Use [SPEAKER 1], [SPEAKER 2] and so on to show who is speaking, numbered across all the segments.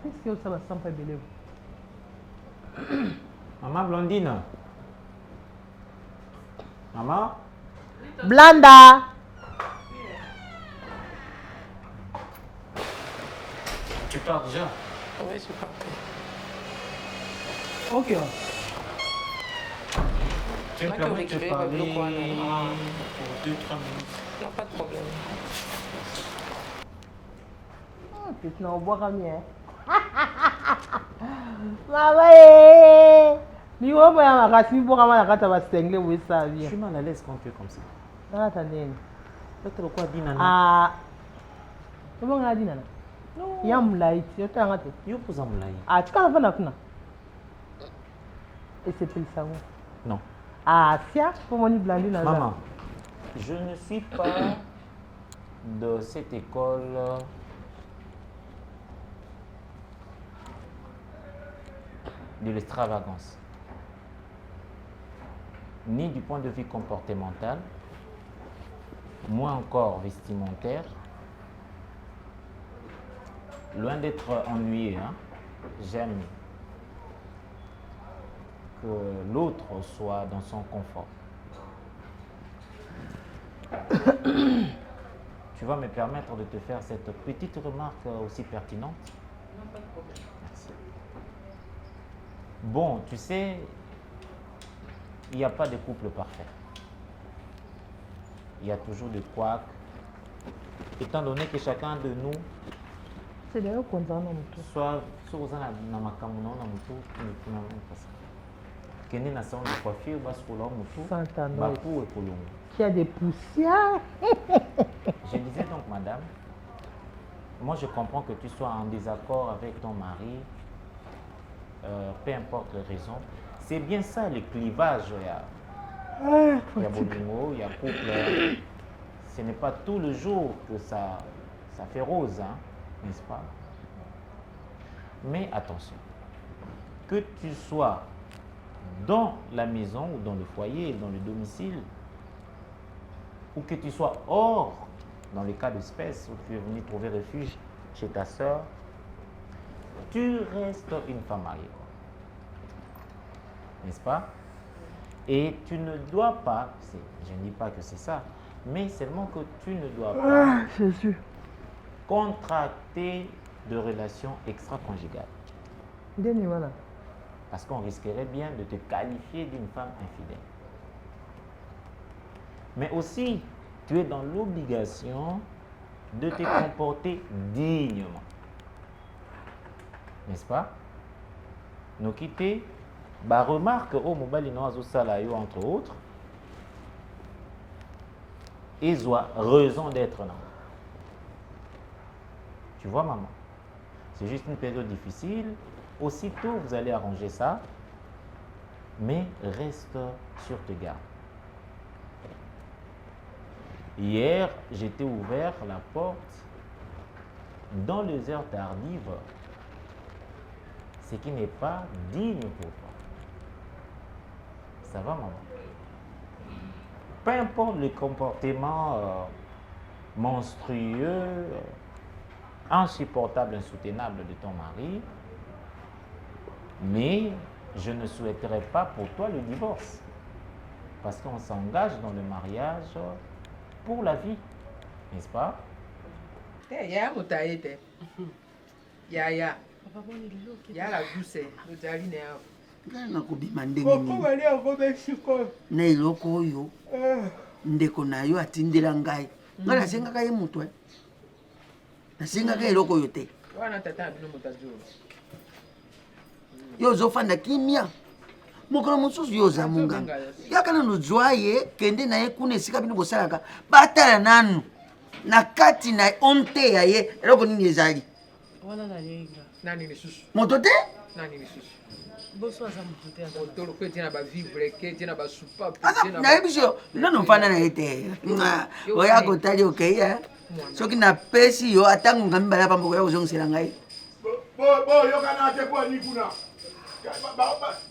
[SPEAKER 1] Qu'est-ce que ça va sans pas belé?
[SPEAKER 2] Maman Blondine. Maman.
[SPEAKER 1] Blanda.
[SPEAKER 2] Tu pars déjà?
[SPEAKER 3] Oui, je pars.
[SPEAKER 1] Ok.
[SPEAKER 2] Tu me permets de te parler pour 2-3 minutes?
[SPEAKER 3] Non, pas de problème.
[SPEAKER 1] Putain, on boit comme bien. Maman, mi wo mo ya makasi mi boka mana kata ba stengle wo ça
[SPEAKER 2] Je
[SPEAKER 1] bien.
[SPEAKER 2] suis mal à l'aise quand tu es comme ça.
[SPEAKER 1] Na ta nene.
[SPEAKER 2] Peut-être quoi dit nana?
[SPEAKER 1] Ah. Comment on a dit nana?
[SPEAKER 2] Non.
[SPEAKER 1] Ya mulai, tu t'as raté.
[SPEAKER 2] Yo posa mulai.
[SPEAKER 1] Ah, tu kana fana kuna. Et c'est plus ça.
[SPEAKER 2] Non.
[SPEAKER 1] Ah, sia, pour mon blandi na.
[SPEAKER 2] Maman, je ne suis pas de cette école de l'extravagance, ni du point de vue comportemental, moins encore vestimentaire. Loin d'être ennuyé, hein? J'aime que l'autre soit dans son confort. Tu vas me permettre de te faire cette petite remarque aussi pertinente?
[SPEAKER 3] Non, pas de problème.
[SPEAKER 2] Merci. Bon, tu sais, il n'y a pas de couple parfait. Il y a toujours des couacs. Étant donné que chacun de nous
[SPEAKER 1] C'est d'ailleurs content dans tout.
[SPEAKER 2] soit sur na makamuna na mutu na mpasa. Kende na salon de coiffure bascola mutu bapu et kolongo.
[SPEAKER 1] Qui a des poussières.
[SPEAKER 2] Je disais donc, madame, moi je comprends que tu sois en désaccord avec ton mari, peu importe les raisons. C'est bien ça le clivage. Il y a bolingo, il y a couple. Ce n'est pas tout le jour que ça fait rose, hein, n'est-ce pas? Mais attention, que tu sois dans la maison ou dans le foyer, dans le domicile, ou que tu sois hors, dans le cas d'espèce où tu es venu trouver refuge chez ta soeur, tu restes une femme mariée, n'est-ce pas? Et tu ne dois pas, je ne dis pas que c'est ça, mais seulement que tu ne dois pas contracter de relations extra-conjugales. Parce qu'on risquerait bien de te qualifier d'une femme infidèle. Mais aussi, tu es dans l'obligation de te comporter dignement. N'est-ce pas? Nous quitter, bah remarque au mobile entre autres, ils ont raison d'être là. Tu vois, maman? C'est juste une période difficile. Aussitôt, vous allez arranger ça, mais reste sur tes gardes. Hier, j'ai ouvert la porte dans les heures tardives, ce qui n'est pas digne pour toi. Ça va, maman? Peu importe le comportement monstrueux, insupportable, insoutenable de ton mari, mais je ne souhaiterais pas pour toi le divorce. Parce qu'on s'engage dans le mariage pour la vie, n'est-ce pas?
[SPEAKER 4] Ya mutaite. Ya. Ya la douce.
[SPEAKER 5] na kobima ndenge nini na eloko oyo ndeko na yo atindela ngai ngai nasengaka ye moto nasengaka eloko oyo te yo ozofanda kimia mokolo mosusu yo oza monganga yaka nano zwa ye kende na ye kuna esika bino bosalaka batala nanu na kati na honte ya ye eloko nini ezali moto te nayebi so nano mfanda na ye te oya kotali okeya soki napesi yo atango nga mibale ya pamboko ya kozongisela ngai
[SPEAKER 6] boyokana te kwani kuna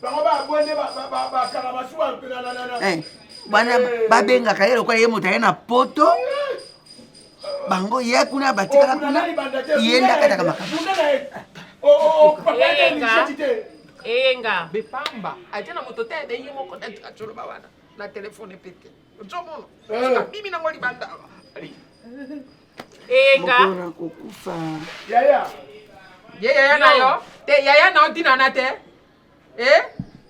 [SPEAKER 6] bango babwende bakanga masuwa
[SPEAKER 5] bana babengaka ye lokola ye moto aye na poto bango ye kuna batikaka kuna yendakataka makambo
[SPEAKER 4] Enga bepamba atena moto te de ye moko te acholoba wana na telefone pete ozomono mimi na ngoli banda enga
[SPEAKER 5] mokona kokufa
[SPEAKER 4] yaya na yo te yaya na dina na te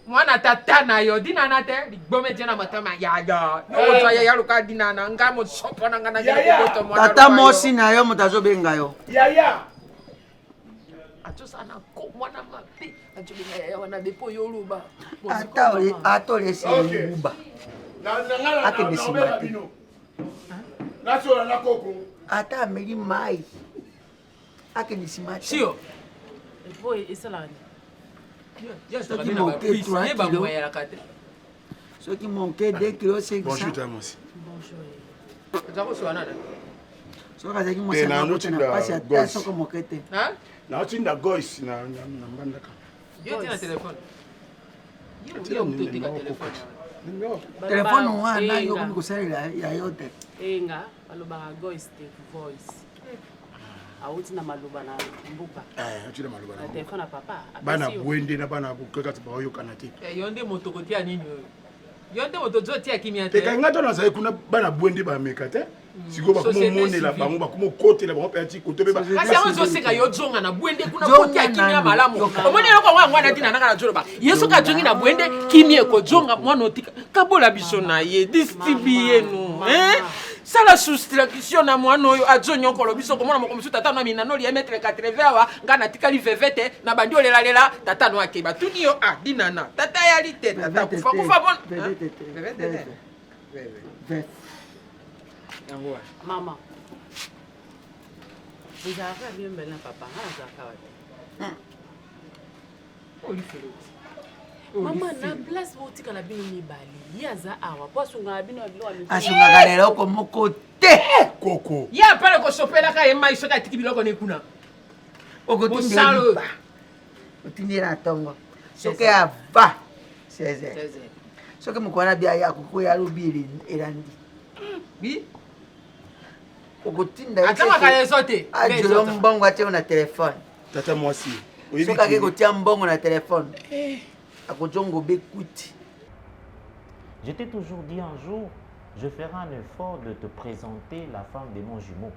[SPEAKER 4] mwana tata na yo dina na te ligbome jena matama yaya yo za yaya luka dina na ngamo sopo na ngana ko mwana
[SPEAKER 5] tata mosi na yo moto azobenga yo
[SPEAKER 6] yaya
[SPEAKER 4] atosana ko mwana mabe ajobenga yaya wana depo yo luba
[SPEAKER 5] ata olesi uba akende nsima te
[SPEAKER 6] nasola na koko
[SPEAKER 5] ata ameli mai akende nsima te
[SPEAKER 4] sio
[SPEAKER 5] soki monke 2 kilo 500 soki azalaki mwasi na pasi ata soko moke te
[SPEAKER 6] naotinda gois na mbandaka
[SPEAKER 5] telefone wana yokomi kosalela ya yo te
[SPEAKER 7] enga balobaka gois te voice auti na maloba na mbuka
[SPEAKER 6] atina maloba
[SPEAKER 7] na telefone ya papa
[SPEAKER 6] bana bwende na bana kokaka baoyokana te
[SPEAKER 4] yo nde moto kotia nini oyo yo nde moto zotia kimia te
[SPEAKER 6] tekanga to nazali kuna bana bwende bameka te siko bakomonela bango bakomokotela bango mpe ati koto mpe
[SPEAKER 4] kasi yango ezoseka yo zonga na bwende kuna kotia kimia malamu omoni eloko yango yango wana ntina nanga na zoloba ye soki ajongi na bwende kimia ekozonga mwana otika kabola biso na ye distibi yenu sala soustraction na mwana oyo azo nyokolo biso komona moko mosusu tata no minanoli ya metre 80 awa nga natikali vevete na bandi olelalela tata no akeba tuni yo dinana tata yali te tata kufa bon vevete yango
[SPEAKER 7] mama ezalaka bien mbele na papa nga nazalaka wate
[SPEAKER 4] olifelo
[SPEAKER 7] mama na place botikala bino mibale ye aza awa po asungaka bino ya biloko
[SPEAKER 5] asungaka na eloko moko te
[SPEAKER 6] koko
[SPEAKER 4] ye apale kosopelaka ye mai soki atiki biloko nekuna
[SPEAKER 5] okotindela otindela ntongo soki ava 16 soki mokwana bia ye akokoya alobi elandi okotinda
[SPEAKER 4] atamaka leso te
[SPEAKER 5] ajolo mbongo ateo na telefone
[SPEAKER 6] tata mwasi
[SPEAKER 5] soki ake kotia mbongo na telefone akojongo bekuti.
[SPEAKER 2] Je t'ai toujours dit un jour, je ferai un effort de te présenter la femme de mon jumeau.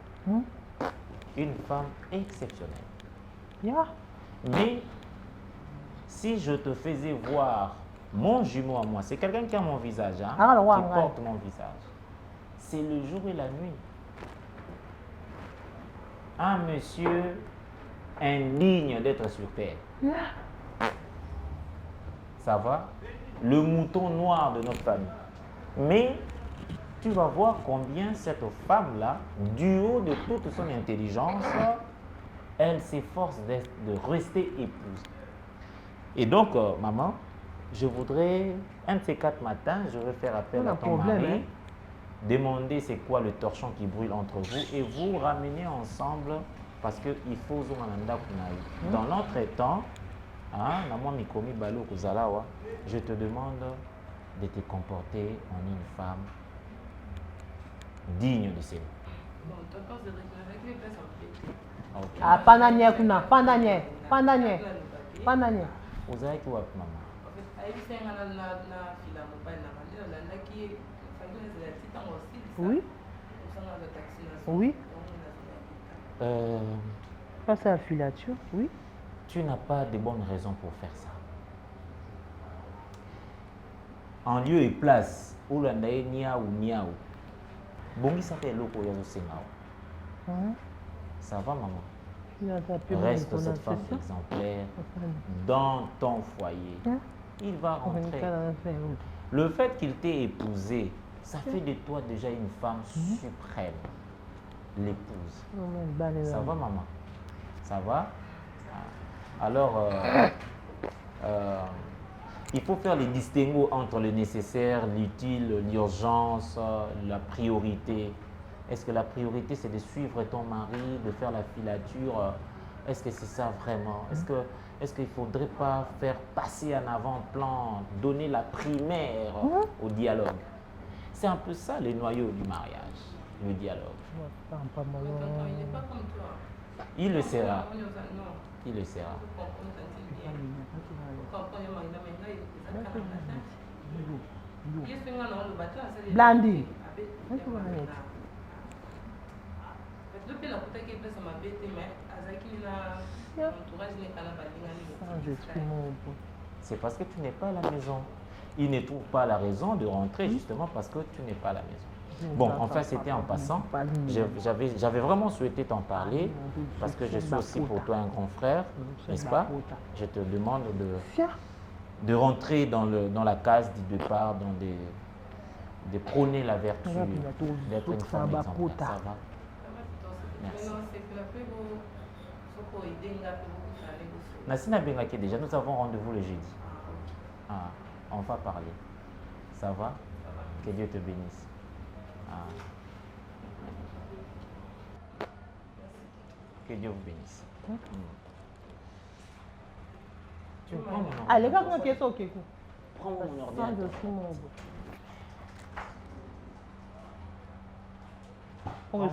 [SPEAKER 2] Une femme exceptionnelle. Mais si je te faisais voir mon jumeau à moi, c'est quelqu'un qui a mon visage, hein, qui porte mon visage. C'est le jour et la nuit. Un monsieur indigne d'être sur terre. Ça va? Le mouton noir de notre famille. Mais tu vas voir combien cette femme-là, du haut de toute son intelligence, elle s'efforce de rester épouse. Et donc, maman, je voudrais, un de ces 4 matins, je vais faire appel à ton mari, demander c'est quoi le torchon qui brûle entre vous et vous ramener ensemble parce qu'il faut dans notre temps, je te demande de te comporter en une femme digne de ces noms.
[SPEAKER 1] Ah, pandanye kuna, pandanye.
[SPEAKER 2] Ozaki wapi mama?
[SPEAKER 1] Oui. Oui. Ça c'est la filature, oui.
[SPEAKER 2] Tu n'as pas de bonnes raisons pour faire ça. en lieu et place où l'on a niaou niaou. Bongi ça fait l'eau ça va maman. Reste cette femme exemplaire dans ton foyer. Il va rentrer. Le fait qu'il t'ait épousé, ça fait de toi déjà une femme suprême. L'épouse. Ça va maman? Ça va? Alors, il faut faire les distinguos entre le nécessaire, l'utile, l'urgence, la priorité. Est-ce que la priorité, c'est de suivre ton mari, de faire la filature? Est-ce que c'est ça vraiment? Est-ce qu'il ne faudrait pas faire passer en avant-plan, donner la primaire au dialogue? C'est un peu ça le noyau du mariage, le dialogue.
[SPEAKER 3] Il n'est pas comme toi.
[SPEAKER 2] Il le sera. Il le sera.
[SPEAKER 1] Blandi.
[SPEAKER 2] C'est parce que tu n'es pas à la maison. Il ne trouve pas la raison de rentrer justement parce que tu n'es pas à la maison. Bon, enfin, c'était en passant. J'avais vraiment souhaité t'en parler parce que je suis aussi pour toi un grand frère, n'est-ce pas? Je te demande de rentrer dans la case du départ, de prôner la vertu, d'être une femme exemplaire. Ça va? Merci. Nassina Bengaki, déjà, nous avons rendez-vous le jeudi. Ah, on va parler. Ça va? Que Dieu te bénisse. Ah. Que Dieu vous bénisse. Tu prends mon ordinateur.
[SPEAKER 1] Allez, va prendre question, ok.
[SPEAKER 2] Prends mon ordinateur.
[SPEAKER 1] Pour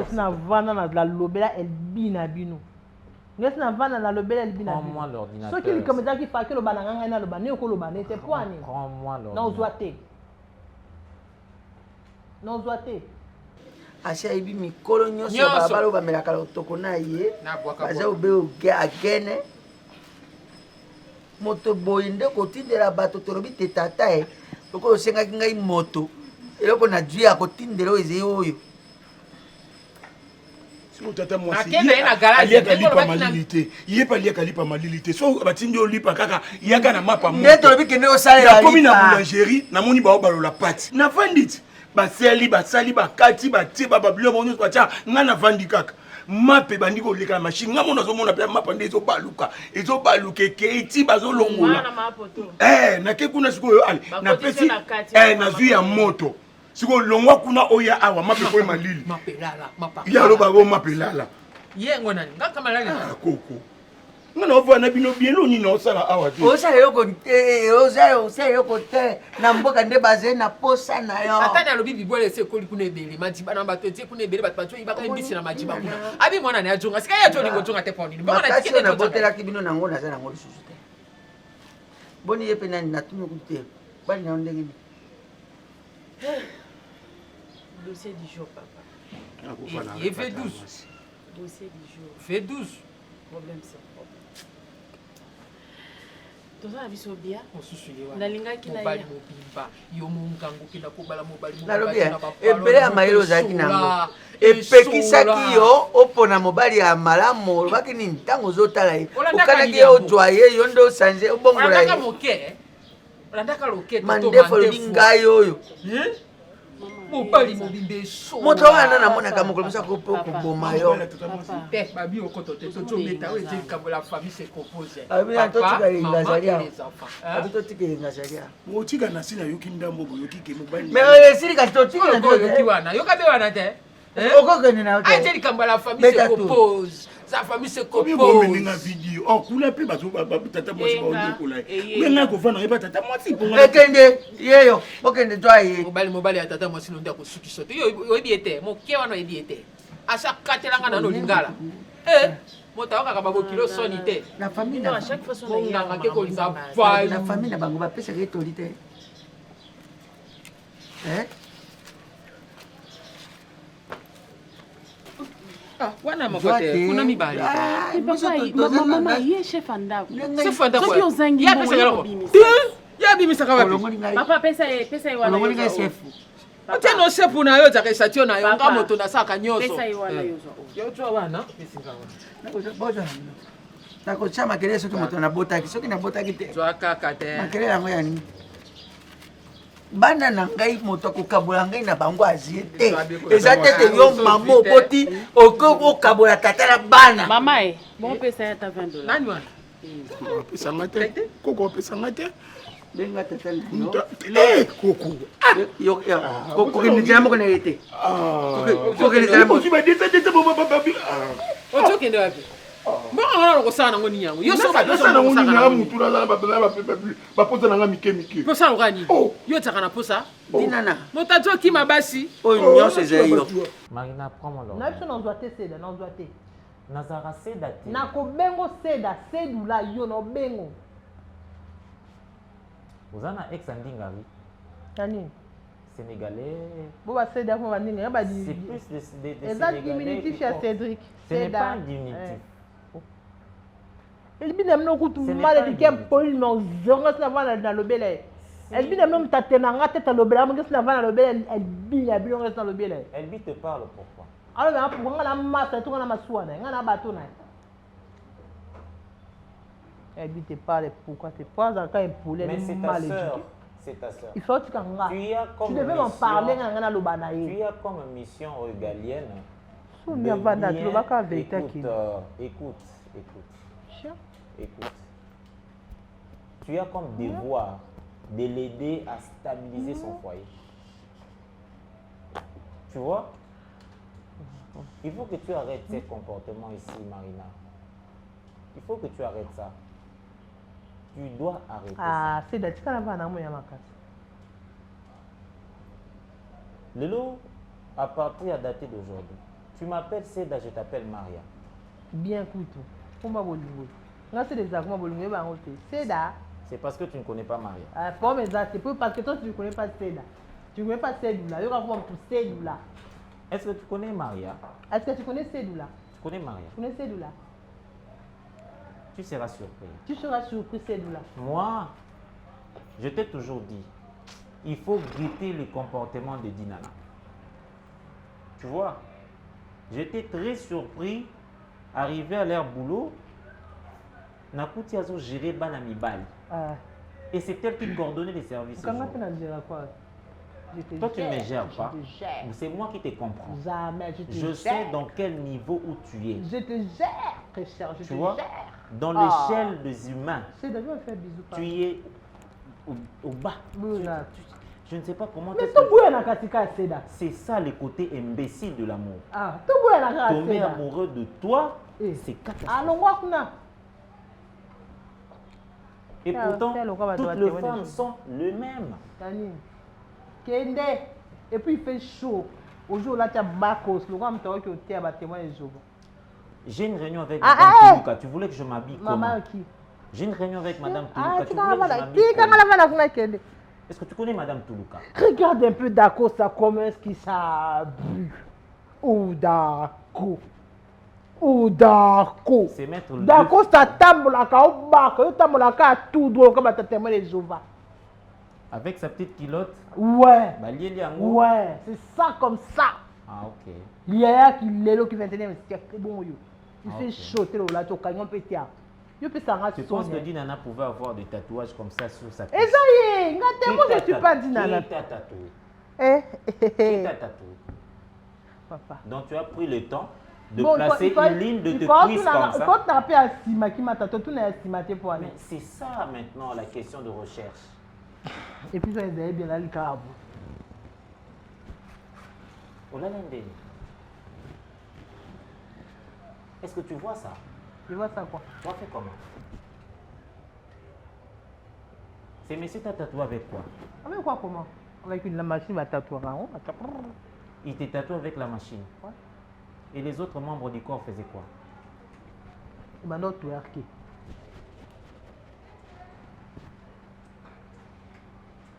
[SPEAKER 1] que na vana na la lobela el bina bino. Ngesi na vana na lobela el bina bino.
[SPEAKER 2] Prends-moi l'ordinateur.
[SPEAKER 1] Ce qui comme ça qui fait que le bananga na le bané ko le bané c'est quoi ni?
[SPEAKER 2] Prends-moi l'ordinateur.
[SPEAKER 1] Non zoité. Non zoité.
[SPEAKER 5] Asia ibi mikolo nyonso babalo bamelaka lotoko na ye. Baza obe oge agene. Moto boyinde kotindela bato tolobi te tata e. Loko osengaki ngai moto. Eloko na dwi akotindela oyo oyo.
[SPEAKER 6] Si tata mwasi alipa malilité yepa liaka lipa malilité so batindi olipa kaka yaka na mapa mo
[SPEAKER 5] ndeto lobi kende osalela
[SPEAKER 6] ya komi na boulangerie na moni ba balola pati na vandit basali bakati batie bababilo bonyo batia nga na vandi kaka mape bandi ko leka machine nga mona zo mona pe mapa ndezo baluka ke eti bazo longola na ke kuna sikoyo ali na pesi na zui ya moto siko longwa kuna oya awa mape ko malili
[SPEAKER 4] mapelala
[SPEAKER 6] ya lo bago mapelala
[SPEAKER 4] yengo nani ngaka malali
[SPEAKER 6] koko ngana ovu na bino bielo ni na osala awa te
[SPEAKER 5] osala yoko te na mboka nde baze na posa na yo
[SPEAKER 4] atani alobi bibole se koli kuna ebele majiba na bato tie kuna ebele bato bato ibaka mbisi na majiba kuna abi mwana na ajonga sika ya tolingo jonga te poni mbona na tikete
[SPEAKER 5] na botela ki bino nango na zana ngoli susu te boni yepe nani na tumi kute bali na ndenge
[SPEAKER 7] Dossier du jour, papa.
[SPEAKER 4] Il fait 12.
[SPEAKER 7] Dossier du jour.
[SPEAKER 4] Fait 12.
[SPEAKER 7] Problème, c'est problème. Toza na biso bia.
[SPEAKER 4] Osusuye wa.
[SPEAKER 7] Nalingaki na
[SPEAKER 4] mobali mobimba. Yo mungango kina kobala mobali
[SPEAKER 5] mobimba. Nalobi ebele ya mayelo zaki nango. Epekisaki yo opona mobali ya malamu olobaki nini ntango ozotala ye. Okanaki ye ojwaye yo nde osanje obongola ye.
[SPEAKER 4] Olandaka moke. Olandaka loke.
[SPEAKER 5] Mandefo lobi ngai oyo.
[SPEAKER 4] Mobali mobimbe so
[SPEAKER 5] moto wana namonaka mokolo mosa koboma yo
[SPEAKER 4] te babi okoto te tozometa oyo ete likambo la famille se compose
[SPEAKER 6] motika na si nayoki ndambo boyoki ke mobali
[SPEAKER 5] esili kasi totikioki
[SPEAKER 4] wana yoka be wana te
[SPEAKER 5] okokende na
[SPEAKER 4] yo ete likambo la famille se compose sa famille se compose
[SPEAKER 6] na vidéo oh kuna pe bazo tata mwasi ba ondokola mais na ko vana yeba tata mwasi ponga
[SPEAKER 5] ekende yeyo okende twa ye
[SPEAKER 4] mobali ya tata mwasi nonda ko suki soto yo ebi ete mo ke wana ebi ete asa katelanga na no lingala mota kaka ba kilo soni te
[SPEAKER 5] na famille na
[SPEAKER 7] chaque fois son
[SPEAKER 4] nganga ke ko linga
[SPEAKER 5] na famille na bango ba pesa ke toli te
[SPEAKER 4] wana makote kuna mibali
[SPEAKER 7] papa mama ye chef andako
[SPEAKER 4] chef andako
[SPEAKER 7] soki ozangi
[SPEAKER 4] ya abimisaka wapi?
[SPEAKER 5] Olongoli ngai.
[SPEAKER 7] Papa pesa ye wana.
[SPEAKER 5] Olongoli ngai chef.
[SPEAKER 4] Otia no sepu na yo zakesa tio na yo nga moto na saka nyonso.
[SPEAKER 7] Pesa ye wana yo.
[SPEAKER 4] Yo twa wana bisinga wana.
[SPEAKER 5] Boja. Nakotia makelele soki moto nabotaki soki nabotaki te.
[SPEAKER 4] Twa kaka te.
[SPEAKER 5] Makelele yango ya nini? Bana na ngai moto akokabola ngai na bango azie te. Eza tete yo mama okoti okokabola tata na bana.
[SPEAKER 7] Mama bon pesa ye ta $20.
[SPEAKER 4] Nani wana?
[SPEAKER 6] Opesanga te koko opesanga te
[SPEAKER 5] Benga tata na
[SPEAKER 6] koko
[SPEAKER 5] koko kinijana moko na yete. Koko kinijana moko.
[SPEAKER 4] Otokende wapi? Mbona ngana lokosana nango ni yango? Yo so ba
[SPEAKER 6] Nasa na ngoni na mutu na bapoza na nga mike.
[SPEAKER 4] Posa lokani? Yo tsaka na posa?
[SPEAKER 5] Dinana.
[SPEAKER 4] Motato ki mabasi?
[SPEAKER 5] Oyo nyonso ezali yo.
[SPEAKER 2] Marina, prends-moi l'ordre.
[SPEAKER 1] Na biso nazwa te seda, nazwa te.
[SPEAKER 2] Nazara seda te.
[SPEAKER 1] Nakobengo seda, sedula yo no bengo.
[SPEAKER 2] Ozana ex andingari.
[SPEAKER 1] Nani?
[SPEAKER 2] Sénégalais.
[SPEAKER 1] Bo ba seda ko bandinga ya ba di.
[SPEAKER 2] C'est plus de Sénégalais.
[SPEAKER 1] Exact diminutif ya Cédric.
[SPEAKER 2] Ce n'est pas un diminutif.
[SPEAKER 1] El bina mno kutu
[SPEAKER 2] Ce n'est
[SPEAKER 1] mal
[SPEAKER 2] pas
[SPEAKER 1] di ke
[SPEAKER 2] un
[SPEAKER 1] poli no zonga na vana na lobele. El bina mno mtatena ngate ta lobele, mo ngesna vana lobele el bina bilongo na lobele.
[SPEAKER 2] Elbi te parle pourquoi?
[SPEAKER 1] Alors na pour ngana massa to ngana masuana, ngana bato na. Elle te parle pourquoi tu prends encore un poulet
[SPEAKER 2] Mais c'est ta
[SPEAKER 1] mal
[SPEAKER 2] sœur.
[SPEAKER 1] éduqué.
[SPEAKER 2] C'est ta sœur.
[SPEAKER 1] Il faut que tu t'en
[SPEAKER 2] Tu as comme
[SPEAKER 1] Tu devais m'en
[SPEAKER 2] mission-
[SPEAKER 1] parler dans le banaï.
[SPEAKER 2] Tu as comme mission régalienne.
[SPEAKER 1] Souviens
[SPEAKER 2] de
[SPEAKER 1] pas d'être
[SPEAKER 2] bien-
[SPEAKER 1] le bac avec ta qui.
[SPEAKER 2] écoute.
[SPEAKER 1] Chien.
[SPEAKER 2] Écoute. Tu as comme devoir de l'aider à stabiliser son foyer. Tu vois? Il faut que tu arrêtes ces comportements ici, Marina. Il faut que tu arrêtes ça. Tu dois arrêter ça.
[SPEAKER 1] Ah, c'est d'être quand même un moyen macasse.
[SPEAKER 2] Lelo, à partir à dater d'aujourd'hui, tu m'appelles Seda, je t'appelle Maria.
[SPEAKER 1] Bien couteau. Comment bolingo? Là, c'est des arguments bolingo, bah, on c'est da.
[SPEAKER 2] C'est parce que tu ne connais pas Maria.
[SPEAKER 1] Ah, pour mes c'est parce que toi, tu ne connais pas Seda. Tu ne connais pas Cédula. Il y aura vraiment pour Cédula.
[SPEAKER 2] Est-ce que tu connais Maria?
[SPEAKER 1] Est-ce que tu connais Cédula?
[SPEAKER 2] Tu connais Maria?
[SPEAKER 1] Tu connais Cédula?
[SPEAKER 2] Tu seras surpris.
[SPEAKER 1] Tu seras surpris Cédula.
[SPEAKER 2] Moi, je t'ai toujours dit, il faut guetter le comportement de Dinana. Tu vois, j'étais très surpris, arrivé à leur boulot, Nakuti Azo gérer Banami Bali.
[SPEAKER 1] Ah.
[SPEAKER 2] Et c'est elle qui coordonnait les services. ce
[SPEAKER 1] Comment
[SPEAKER 2] jour.
[SPEAKER 1] tu n'as dit quoi?
[SPEAKER 2] Toi, tu ne me gères pas.
[SPEAKER 1] Je te gère.
[SPEAKER 2] C'est moi qui te comprends.
[SPEAKER 1] Jamais, je te
[SPEAKER 2] Je
[SPEAKER 1] gère.
[SPEAKER 2] sais dans quel niveau où tu es.
[SPEAKER 1] Je te gère, très cher, je
[SPEAKER 2] Tu
[SPEAKER 1] te
[SPEAKER 2] vois,
[SPEAKER 1] gère.
[SPEAKER 2] dans
[SPEAKER 1] Ah.
[SPEAKER 2] l'échelle des humains,
[SPEAKER 1] C'est d'ailleurs faire bisous.
[SPEAKER 2] tu es au bas.
[SPEAKER 1] Oui, là.
[SPEAKER 2] Je ne sais pas comment
[SPEAKER 1] Mais
[SPEAKER 2] est-ce
[SPEAKER 1] tout
[SPEAKER 2] que-
[SPEAKER 1] bouillon na katika Seda.
[SPEAKER 2] C'est ça le côté imbécile de l'amour.
[SPEAKER 1] Ah, tout bouillon na
[SPEAKER 2] Tomber
[SPEAKER 1] katika Seda.
[SPEAKER 2] amoureux de toi,
[SPEAKER 1] Eh.
[SPEAKER 2] c'est catastrophique.
[SPEAKER 1] Allons voir kuna.
[SPEAKER 2] Et
[SPEAKER 1] Ah,
[SPEAKER 2] pourtant,
[SPEAKER 1] c'est le quoi,
[SPEAKER 2] toutes
[SPEAKER 1] bah,
[SPEAKER 2] les
[SPEAKER 1] toi,
[SPEAKER 2] femmes
[SPEAKER 1] tu-
[SPEAKER 2] sont les mêmes.
[SPEAKER 1] Tani. Kende. Et puis il fait chaud. Aujourd'hui là tu as Bakos, le gars me t'a dit que tu as témoin les jours.
[SPEAKER 2] J'ai une réunion avec
[SPEAKER 1] Ah,
[SPEAKER 2] Madame
[SPEAKER 1] ah,
[SPEAKER 2] Tuluka. Tu voulais que je m'habille comment?
[SPEAKER 1] Maman qui?
[SPEAKER 2] J'ai une réunion avec Madame
[SPEAKER 1] Ah,
[SPEAKER 2] Tuluka.
[SPEAKER 1] tu
[SPEAKER 2] Tu
[SPEAKER 1] quand
[SPEAKER 2] voulais que je
[SPEAKER 1] la
[SPEAKER 2] m'habille
[SPEAKER 1] qui quand
[SPEAKER 2] comment?
[SPEAKER 1] la mana kuna Kende.
[SPEAKER 2] Est-ce que tu connais Madame Tuluka?
[SPEAKER 1] Regarde un peu Dako ça comment est-ce qu'il s'habille. Ou Dako. Ou Dako.
[SPEAKER 2] C'est mettre le
[SPEAKER 1] Dako ça tambolaka au bac, yo tambolaka tout droit comme ta témoin les jours.
[SPEAKER 2] avec sa petite culotte.
[SPEAKER 1] Ouais.
[SPEAKER 2] Balieli yango.
[SPEAKER 1] Ouais, c'est ça comme ça.
[SPEAKER 2] Ah, ok.
[SPEAKER 1] Il y a qui l'élo qui 21e siècle bon yo. Il
[SPEAKER 2] Ah,
[SPEAKER 1] fait
[SPEAKER 2] ok.
[SPEAKER 1] chaud t'es là tu cagnon pétia. Yo peut ça
[SPEAKER 2] Tu penses que Dinana pouvait avoir des tatouages comme ça sur sa
[SPEAKER 1] Et ça y est, moi je suis pas Dinana.
[SPEAKER 2] Qui t'a tatoué?
[SPEAKER 1] Eh
[SPEAKER 2] Qui t'a tatoué?
[SPEAKER 1] papa.
[SPEAKER 2] Donc tu as pris le temps de
[SPEAKER 1] Bon,
[SPEAKER 2] placer
[SPEAKER 1] il faut-
[SPEAKER 2] une ligne de
[SPEAKER 1] il
[SPEAKER 2] tes
[SPEAKER 1] faut
[SPEAKER 2] cuisses
[SPEAKER 1] tout
[SPEAKER 2] comme
[SPEAKER 1] na-
[SPEAKER 2] ça.
[SPEAKER 1] faut taper à Sima qui m'a tatoué tout na Sima te pour aller.
[SPEAKER 2] Mais c'est ça maintenant la question de recherche.
[SPEAKER 1] Et puis ça est bien là le cabo.
[SPEAKER 2] Olalende. Est-ce que tu vois ça?
[SPEAKER 1] Tu vois ça quoi?
[SPEAKER 2] Tu as fait comment? Ces messieurs t'a tatoué avec quoi?
[SPEAKER 1] Avec quoi comment? Avec une la machine va tatouer en haut.
[SPEAKER 2] Il t'est tatoué avec la machine.
[SPEAKER 1] Ouais.
[SPEAKER 2] Et les autres membres du corps faisaient quoi?
[SPEAKER 1] Il m'a d'autres twerké.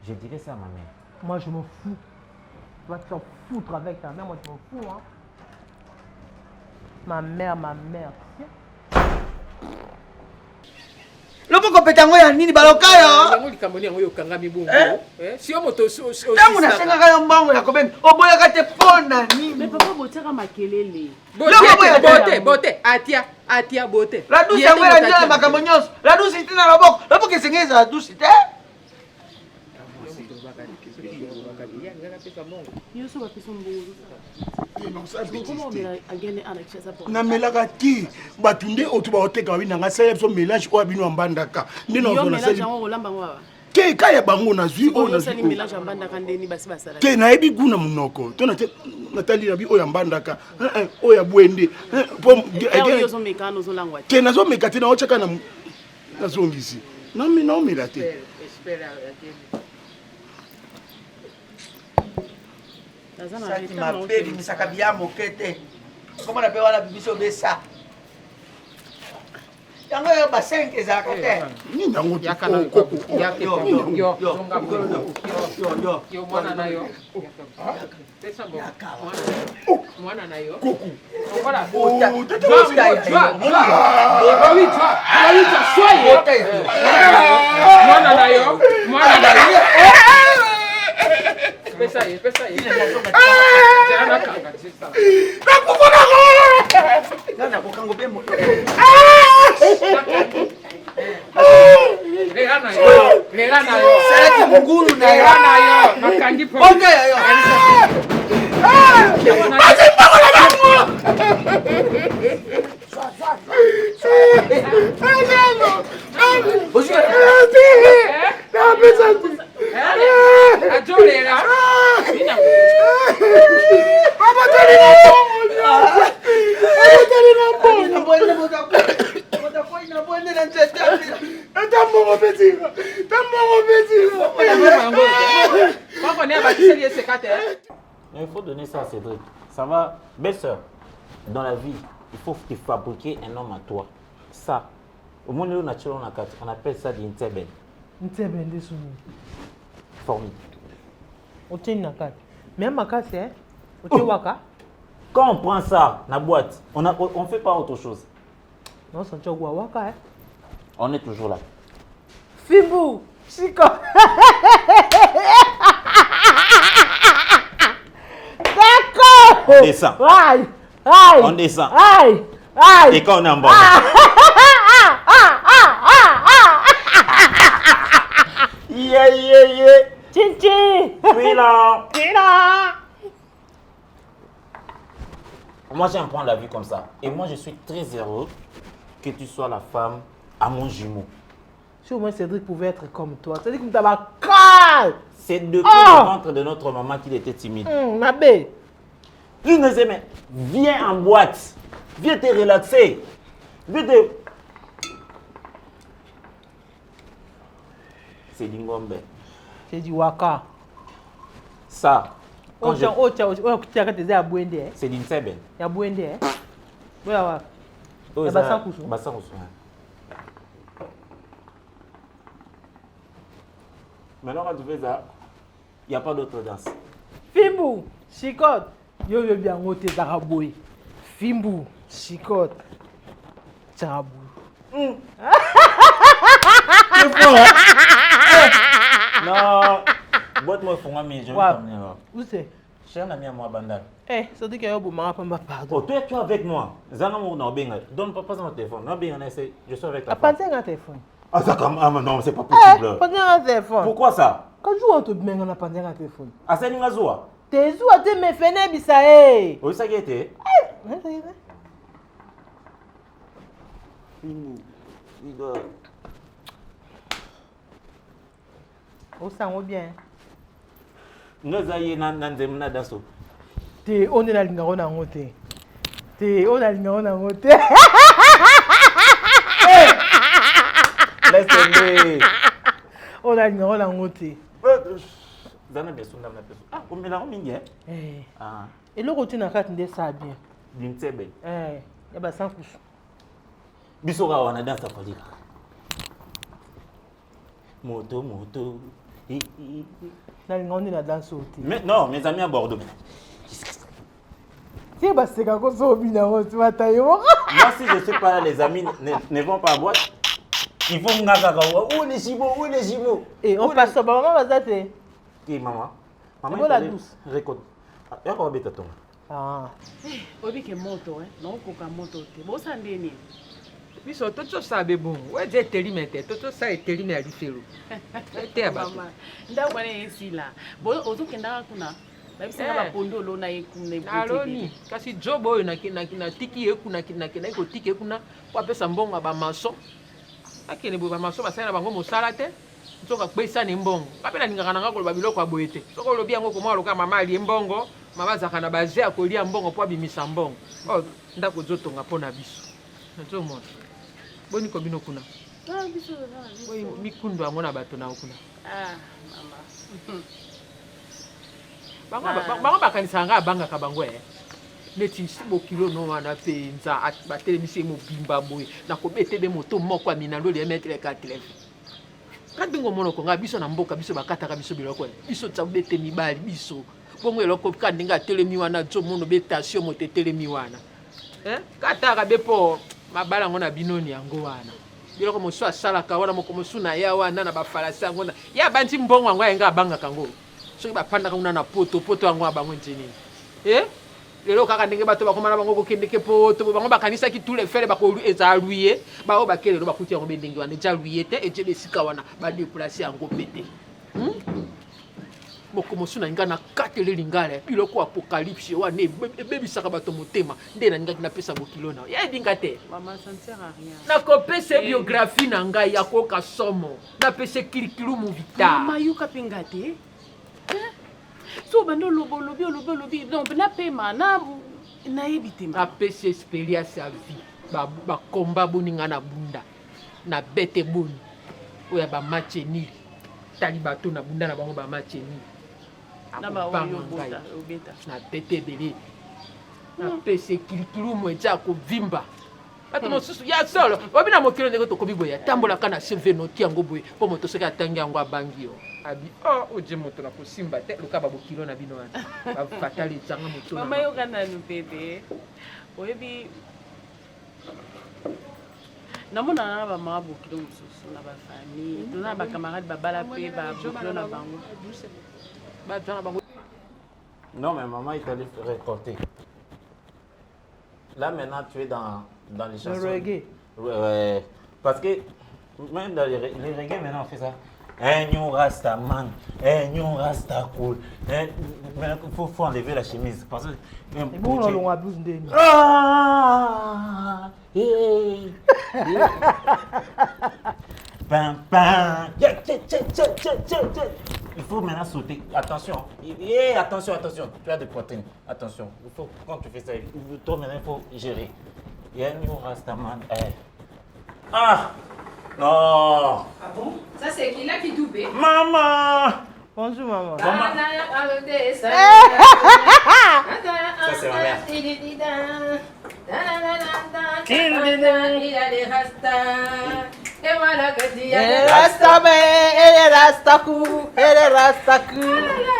[SPEAKER 2] Je dirais ça à ma mère.
[SPEAKER 1] Moi je m'en fous. Tu vas te faire foutre avec ta mère, moi je m'en fous hein. Ma mère. Tiens.
[SPEAKER 5] Lobo poko petango ya nini baloka yo.
[SPEAKER 4] Yango likambo yango yo kanga mibungu. Si yo moto
[SPEAKER 5] Tango na senga ka mbango ya kobenga. Oboya ka te pona nini.
[SPEAKER 7] Mais papa boteka makelele.
[SPEAKER 4] Bote, atia bote.
[SPEAKER 5] La douce yango ya njala makambo nyonso. La douce ite na loboko. Loboko esengeza la douce ite.
[SPEAKER 7] Yo so bapesa mbongo. Comment on agene anakisha pour
[SPEAKER 6] namelaka ti bato nde oyo to baoteka babi nanga sala biso mélange oyo abino ambandaka nde ke ka ya bango nazwi oyo ke nayebi kuna monoko to natali nabi oyo ambandaka oyo abwende ke nazomeka te naotyaka nazongisi naomela te
[SPEAKER 5] Sati mapeli misaka biya mokete. Comment on appelle la bibiso besa? Yango yo ba 5 ezaka te.
[SPEAKER 6] Ni nango
[SPEAKER 4] yakana yo mwana na yo. Pesa bo. Mwana na yo. Voilà. Mwana na yo. Pesa aí.
[SPEAKER 5] Nana kokango be mo.
[SPEAKER 4] Lela na yo.
[SPEAKER 5] Sala ki mungulu na yo.
[SPEAKER 4] Lela na yo. Makangi po.
[SPEAKER 5] Bonga ya yo.
[SPEAKER 2] Il faut donner ça à Cédric. Ça va, belle-sœur. Dans la vie, il faut te fabriquer un homme à toi. Ça, au monde naturel, on appelle ça des nteben.
[SPEAKER 1] Nteben de souni.
[SPEAKER 2] Formidable.
[SPEAKER 1] On tient une carte. Même ma carte, c'est waka.
[SPEAKER 2] Quand on prend ça, la boîte, on ne fait pas autre chose.
[SPEAKER 1] Non, c'est un waka.
[SPEAKER 2] On est toujours là.
[SPEAKER 1] Fibou, Chico. D'accord.
[SPEAKER 2] On descend.
[SPEAKER 1] Aïe.
[SPEAKER 2] On descend.
[SPEAKER 1] Aïe.
[SPEAKER 2] Et quand on est en bas. Yeah.
[SPEAKER 1] Tchin.
[SPEAKER 2] Oui là.
[SPEAKER 1] Tira.
[SPEAKER 2] Moi j'aime prendre la vie comme ça. Et moi je suis très heureux que tu sois la femme à mon jumeau.
[SPEAKER 1] Si au moins Cédric pouvait être comme toi. Cédric nous t'a calme.
[SPEAKER 2] C'est depuis le ventre de notre maman qu'il était timide.
[SPEAKER 1] Ma belle.
[SPEAKER 2] Il nous aimait. Viens en boîte. Viens te relaxer. Viens te... C'est Dingombe.
[SPEAKER 1] C'est du waka.
[SPEAKER 2] Ça. Quand je...
[SPEAKER 1] C'est
[SPEAKER 2] du Nsebe.
[SPEAKER 1] Il y a Bouende. Oui,
[SPEAKER 2] Oh,
[SPEAKER 1] il y a Bassankoussou.
[SPEAKER 2] Bassankoussou. Maintenant, quand tu fais ça, il n'y a pas d'autre danse.
[SPEAKER 1] Fimbu, Chicote. Yo bien ngote Zaraboui. Fimbu, Chicote. Zarabou.
[SPEAKER 2] C'est faux, hein? Non. Boite-moi pour moi, mais je vais t'emmener là.
[SPEAKER 1] Où c'est?
[SPEAKER 2] Cher ami à moi, Bandal.
[SPEAKER 1] Eh, ça dit qu'il y a un pardon.
[SPEAKER 2] Oh, toi, tu es avec moi. Zanamour, non, benga. Donne pas mon téléphone. Non, benga, je suis avec ta
[SPEAKER 1] Pas
[SPEAKER 2] femme.
[SPEAKER 1] un téléphone.
[SPEAKER 2] Ah, ça, non, c'est pas possible.
[SPEAKER 1] Pas un téléphone.
[SPEAKER 2] Pourquoi ça?
[SPEAKER 1] Quand je vois un truc, on a pas un téléphone.
[SPEAKER 2] Ah, c'est une razoua.
[SPEAKER 1] T'es où à te me faire bisa eh?
[SPEAKER 2] Oui, ça y était.
[SPEAKER 1] Oh, ça va bien.
[SPEAKER 2] Nous avons na daso.
[SPEAKER 1] T'es on est la ligne on a monté. T'es on a ligne on a monté.
[SPEAKER 2] Laisse tomber.
[SPEAKER 1] On a ligne on a monté.
[SPEAKER 2] Zana besoin d'amener personne. Ah, on met la romingue.
[SPEAKER 1] Eh.
[SPEAKER 2] Ah.
[SPEAKER 1] Et le côté n'a qu'à te dire ça bien.
[SPEAKER 2] L'intebe.
[SPEAKER 1] Eh. Y a pas 100 couches.
[SPEAKER 2] Bisora on a dans sa folie. Moto.
[SPEAKER 1] Na ligne on est la danse au thé.
[SPEAKER 2] Mais non, mes amis à Bordeaux.
[SPEAKER 1] Si bah c'est quand on au bina on tu vas tailler.
[SPEAKER 2] Moi si je suis pas là, les amis ne vont pas à boîte. Il faut ngaka où les jumeaux?
[SPEAKER 1] Et on passe au maman va dater.
[SPEAKER 2] Et maman. Maman
[SPEAKER 1] est la douce.
[SPEAKER 2] Récolte. Ya ko beta ton.
[SPEAKER 1] Ah.
[SPEAKER 7] Obi ke moto non ko ka moto te. Bo sandeni.
[SPEAKER 4] Biso toto sabe bon. Ouais je teli mete. Toto sa teli me alifelo. Te aba.
[SPEAKER 7] Nda kwa ne sila. Bo ozo kenda kuna. Babisa ba pondo lo na yekumne buti.
[SPEAKER 4] Aloni. Kasi jobo na tiki ekuna kina ko tiki ekuna kwa pesa mbongo ba maso. Akene bo ba maso ba sana bango mosala te. Nzoka kwesa ni mbongo. Kapela ningaka nanga ko babiloko aboyete. Soko lobi yango ko mwalo ka mama ali mbongo. Mama zakana baze akolia mbongo po abimisa mbongo. Oh ndako zotonga pona biso. Nzo mo. Boni ko bino kuna.
[SPEAKER 7] Ah biso na.
[SPEAKER 4] Boy mikundu amona bato na kuna.
[SPEAKER 7] Ah mama.
[SPEAKER 4] Bango bakanisa nga abanga ka bango neti sibo kilo no wana pe nza batelemisi mo bimba boy na ko betebe moto moko amina lo le metre 4. Kadingo mono ko nga biso na mboka biso bakata ka biso biloko biso tsa bete mibali biso bongo eloko kandinga telemi wana zo mono betation mote telemi wana kata ka bepo mabala ngona binoni yango wana biloko moso asala ka wana moko mosu na ya wana na bafalasa ngona ya banti mbongo ngo yenga abanga kango soki bapanda kuna na poto yango abango ntini lelo kaka ndenge bato bakomana bango kokende ke poto bango bakanisa ki tous les fere bako ezaluye bao bakele lo bakuti yango bendenge wana ezaluye te eje besika wana ba déplacer yango bete moko mosu na ngana katele lingala biloko apocalypse wana ebebisaka bato motema nde na ngaki na pesa bokilo na ya dinga te
[SPEAKER 7] Maman ça ne sert à rien.
[SPEAKER 4] na kopesa biographie na ngai ya koka somo na pesa kilikilu mu vita
[SPEAKER 7] Mama yuka pingate. So bando lobo non na pema na ebite ma.
[SPEAKER 4] apesa expérience ya vie bakomba boninga na bunda na bete boni oyo ya bamatch nili tali bato na bunda na bango bamatch nili
[SPEAKER 7] Na ba oyo bota obeta.
[SPEAKER 4] na bete ebele na pesa ekilikilumu etya kovimba bato mosusu ya solo obi na mokilo ndenge tokomi boye atambolaka na cv noti yango boye mpo moto soki atangi yango abangi yo abi oje moto na kosimba te luka babokilo na bino wana bafatali ezanga moto
[SPEAKER 7] Mama yoka na lupete. Oyebi namona na ba mama bokilo mosusu na ba famille. Tona ba camarade babala pe ba bokilo na bango.
[SPEAKER 4] bato na bango
[SPEAKER 2] Non, mais maman, il t'allait récolter. Là, maintenant, tu es dans les chansons.
[SPEAKER 1] Le reggae.
[SPEAKER 2] Ouais. Parce que même dans les reggae, maintenant, on fait ça. Un new rasta man, un new rasta cool. Mais il faut enlever la chemise. Parce que.
[SPEAKER 1] Et bon, on a besoin de nous.
[SPEAKER 2] Ah! Hey! Pam, pam! Il faut maintenant sauter. Attention. Attention. Tu as des poitrines. Attention. Il faut, quand tu fais ça, toi maintenant, il faut gérer. Il y a un nouveau rastaman. Ah! Non!
[SPEAKER 3] Ah bon? Ça, c'est qui là qui doubait?
[SPEAKER 2] Maman!
[SPEAKER 1] Bonjour, maman.
[SPEAKER 2] Ça, c'est ma mère.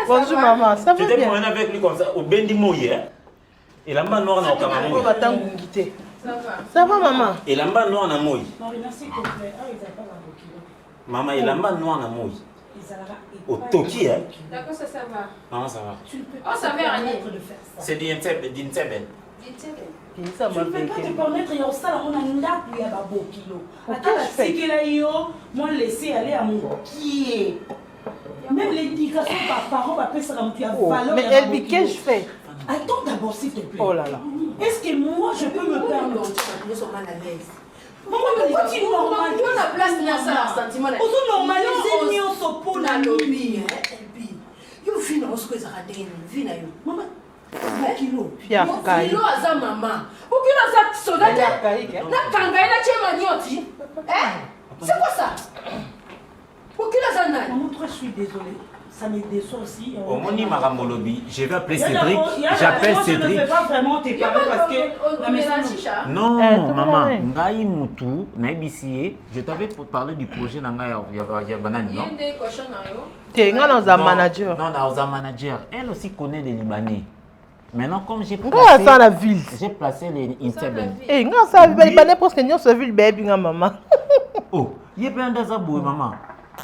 [SPEAKER 1] Bonjour, maman. Ça
[SPEAKER 2] Tu
[SPEAKER 1] va
[SPEAKER 2] t'es
[SPEAKER 1] bien?
[SPEAKER 2] promené avec lui comme ça, au Bendi Moye, hein? Et la main noire dans le Cameroun.
[SPEAKER 1] Ça va, maman?
[SPEAKER 2] Et la main noire dans Moye.
[SPEAKER 3] Merci, s'il te plaît. Ah, ils n'ont pas la bouquille.
[SPEAKER 2] Maman, et la main noire dans Moye.
[SPEAKER 3] Ils allaient
[SPEAKER 2] Au Toki, hein?
[SPEAKER 3] D'accord, ça va.
[SPEAKER 2] Maman, ça va.
[SPEAKER 3] Tu ne peux Oh, ça va, Annie. de faire ça.
[SPEAKER 2] C'est d'Intebel.
[SPEAKER 3] Tu ne peux pas te permettre, il y a aussi là, on a une date où il y a un beau kilo. Attends, la séquelle, moi, laisser aller à mon pied. Même l'éducation par parents, va faire ça comme tu as valeur.
[SPEAKER 1] Mais Elbi, qu'est-ce que je fais?
[SPEAKER 3] Attends d'abord, s'il te plaît.
[SPEAKER 1] Oh là là.
[SPEAKER 3] Est-ce que moi, je peux me permettre?
[SPEAKER 8] Nous sommes mal à l'aise.
[SPEAKER 3] Maman, pourquoi tu normalises?
[SPEAKER 8] On a place dans ça, sentiment.
[SPEAKER 3] On normalise nyonso pour la
[SPEAKER 8] lobby, Elbi. Yo fille non ce que ça a été, vie na yo.
[SPEAKER 3] Maman, kilo.
[SPEAKER 1] Fiakai.
[SPEAKER 8] Kilo aza maman. Okilo aza soda. Na kanga ina chema nyoti. C'est quoi ça? Okilo aza nani?
[SPEAKER 3] Maman, toi, je suis désolée. Ça me déçoit aussi.
[SPEAKER 2] Au Moni Maramolobi, je vais appeler
[SPEAKER 3] Il y a
[SPEAKER 2] Cédric.
[SPEAKER 3] d'abord- il y a
[SPEAKER 2] J'appelle
[SPEAKER 3] d'abord,
[SPEAKER 2] Cédric.
[SPEAKER 3] Je ne fais pas vraiment tes parents parce que la maison.
[SPEAKER 2] Non,
[SPEAKER 1] Eh,
[SPEAKER 2] maman,
[SPEAKER 1] ouais.
[SPEAKER 2] Ngai Moutou, Naibisié, je t'avais parlé du projet Nanga Yabanani, non?
[SPEAKER 1] T'es un dans un
[SPEAKER 2] Non,
[SPEAKER 1] manager.
[SPEAKER 2] Non, dans un manager. Elle aussi connaît les Libanais. Maintenant, comme j'ai
[SPEAKER 1] Pourquoi ça la ville?
[SPEAKER 2] j'ai placé les Intebel.
[SPEAKER 1] Eh, non, ça va pas parce que nous sommes ville baby, maman.
[SPEAKER 2] Oh, Il y a plein d'azaboué, maman.